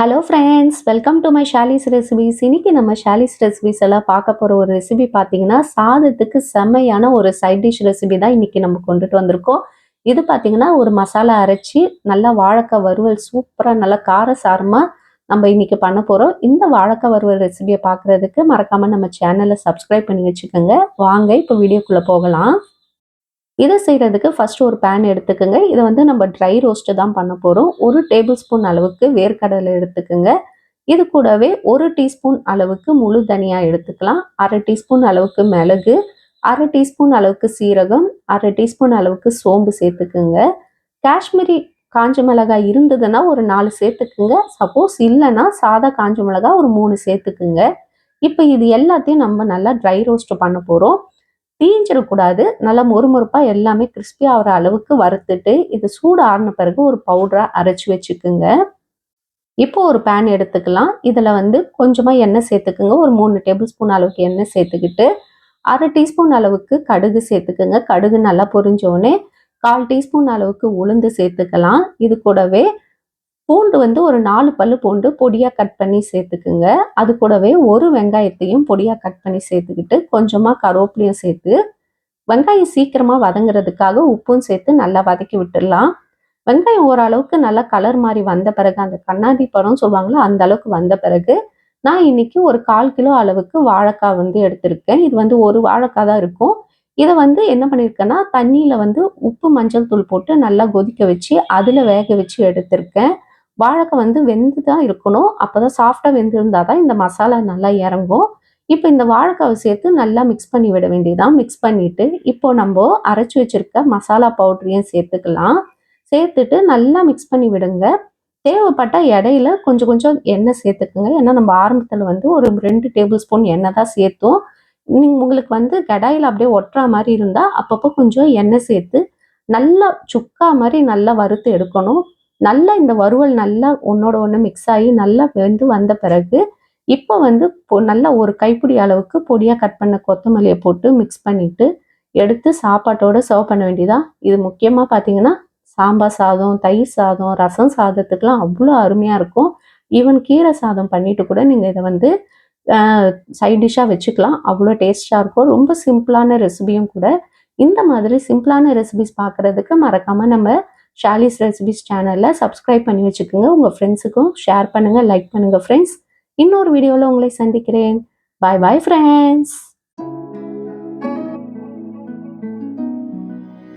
Hello friends, welcome to my Shali's recipes. இன்னைக்கு நம்ம Shali's recipes எல்லாம் பார்க்க போகிற ஒரு ரெசிபி பார்த்தீங்கன்னா, சாதத்துக்கு செம்மையான ஒரு சைட் டிஷ் ரெசிபி தான் இன்னைக்கு நம்ம கொண்டுட்டு வந்திருக்கோம். இது பார்த்தீங்கன்னா, ஒரு மசாலா அரைச்சி நல்லா வாழைக்காய் வறுவல் சூப்பராக நல்லா காரசாரமாக நம்ம இன்னைக்கு பண்ண போகிறோம். இந்த வாழைக்காய் வறுவல் ரெசிபியை பார்க்குறதுக்கு மறக்காமல் நம்ம சேனலை சப்ஸ்கிரைப் பண்ணி வச்சுக்கோங்க. வாங்க இப்போ வீடியோக்குள்ளே போகலாம். இதை செய்கிறதுக்கு ஃபஸ்ட்டு ஒரு பேன் எடுத்துக்கோங்க. இதை வந்து நம்ம ட்ரை ரோஸ்ட்டு தான் பண்ண போகிறோம். 1 டேபிள் ஸ்பூன் அளவுக்கு வேர்க்கடலை எடுத்துக்கோங்க. இது கூடவே 1 டீஸ்பூன் அளவுக்கு முழு தனியா எடுத்துக்கலாம். 1/2 டீஸ்பூன் அளவுக்கு மிளகு, 1/2 டீஸ்பூன் அளவுக்கு சீரகம், 1/2 டீஸ்பூன் அளவுக்கு சோம்பு சேர்த்துக்குங்க. காஷ்மீரி காஞ்ச மிளகாய் இருந்ததுன்னா ஒரு 4 சேர்த்துக்குங்க. சப்போஸ் இல்லைன்னா சாதா காஞ்ச மிளகாய் ஒரு 3 சேர்த்துக்குங்க. இப்போ இது எல்லாத்தையும் நம்ம நல்லா ட்ரை ரோஸ்ட் பண்ண போகிறோம். தீஞ்சிடக்கூடாது. நல்லா மொறுமொறுப்பாக எல்லாமே கிறிஸ்பி ஆகிற அளவுக்கு வறுத்துட்டு இது சூடு ஆறின பிறகு ஒரு பவுடராக அரைச்சி வச்சுக்குங்க. இப்போ ஒரு பேன் எடுத்துக்கலாம். இதில் வந்து கொஞ்சமாக எண்ணெய் சேர்த்துக்குங்க. ஒரு 3 டேபிள் ஸ்பூன் அளவுக்கு எண்ணெய் சேர்த்துக்கிட்டு 1/2 டீஸ்பூன் அளவுக்கு கடுகு சேர்த்துக்குங்க. கடுகு நல்லா பொரிஞ்சோடனே 1/4 டீஸ்பூன் அளவுக்கு உளுந்து சேர்த்துக்கலாம். இது கூடவே பூண்டு வந்து ஒரு 4 பல்லு பூண்டு பொடியாக கட் பண்ணி சேர்த்துக்குங்க. அது கூடவே ஒரு வெங்காயத்தையும் பொடியாக கட் பண்ணி சேர்த்துக்கிட்டு கொஞ்சமாக கருவேப்பிலையும் சேர்த்து வெங்காயம் சீக்கிரமாக வதங்குறதுக்காக உப்பும் சேர்த்து நல்லா வதக்கி விட்டுடலாம். வெங்காயம் ஓரளவுக்கு நல்லா கலர் மாதிரி வந்த பிறகு அந்த கண்ணாடி பழம் சொல்லுவாங்களா அந்த அளவுக்கு வந்த பிறகு நான் இன்னைக்கு ஒரு 1/4 கிலோ அளவுக்கு வாழைக்காய் வந்து எடுத்திருக்கேன். இது வந்து ஒரு வாழைக்காய் தான் இருக்கும். இதை வந்து என்ன பண்ணியிருக்கேன்னா தண்ணியில் வந்து உப்பு மஞ்சள் தூள் போட்டு நல்லா கொதிக்க வச்சு அதில் வேக வச்சு எடுத்திருக்கேன். வாழைக்காய் வந்து வெந்து தான் இருக்கணும். அப்பதான் சாஃப்டா வெந்திருந்தா தான் இந்த மசாலா நல்லா இறங்கும். இப்போ இந்த வாழைக்காவை சேர்த்து நல்லா மிக்ஸ் பண்ணி விட வேண்டியதான். மிக்ஸ் பண்ணிட்டு இப்போ நம்ம அரைச்சு வச்சிருக்க மசாலா பவுடரையும் சேர்த்துக்கலாம். சேர்த்துட்டு நல்லா மிக்ஸ் பண்ணி விடுங்க. தேவைப்பட்ட இடையில கொஞ்சம் கொஞ்சம் எண்ணெய் சேர்த்துக்குங்க. ஏன்னா நம்ம ஆரம்பத்தில் வந்து ஒரு 2 டேபிள் ஸ்பூன் எண்ணெய் தான் சேர்த்தோம். உங்களுக்கு வந்து கடாயில் அப்படியே ஒட்டுற மாதிரி இருந்தால் அப்பப்போ கொஞ்சம் எண்ணெய் சேர்த்து நல்லா சுக்கா மாதிரி நல்லா வறுத்து எடுக்கணும். நல்லா இந்த வறுவல் நல்லா ஒன்னோட ஒன்று மிக்ஸ் ஆகி நல்லா வெந்து வந்த பிறகு இப்போ வந்து நல்லா ஒரு கைப்பிடி அளவுக்கு பொடியாக கட் பண்ண கொத்தமல்லியை போட்டு மிக்ஸ் பண்ணிட்டு எடுத்து சாப்பாட்டோட சர்வ் பண்ண வேண்டியதா. இது முக்கியமாக பார்த்தீங்கன்னா சாம்பார் சாதம், தயிர் சாதம், ரசம் சாதத்துக்கெலாம் அவ்வளோ அருமையாக இருக்கும். ஈவன் கீரை சாதம் பண்ணிட்டு கூட நீங்கள் இதை வந்து சைட் டிஷ்ஷாக வச்சுக்கலாம். அவ்வளோ டேஸ்ட்டாக இருக்கும். ரொம்ப சிம்பிளான ரெசிபியும் கூட. இந்த மாதிரி சிம்பிளான ரெசிபிஸ் பார்க்குறதுக்கு மறக்காமல் நம்ம ஷாலிஸ் ரெசிபிஸ் சேனலில் சப்ஸ்கிரைப் பண்ணி வச்சுக்கோங்க. உங்கள் ஃப்ரெண்ட்ஸுக்கும் ஷேர் பண்ணுங்கள், லைக் பண்ணுங்கள் ஃப்ரெண்ட்ஸ். இன்னொரு வீடியோவில் உங்களை சந்திக்கிறேன். பாய் பாய் ஃப்ரெண்ட்ஸ்.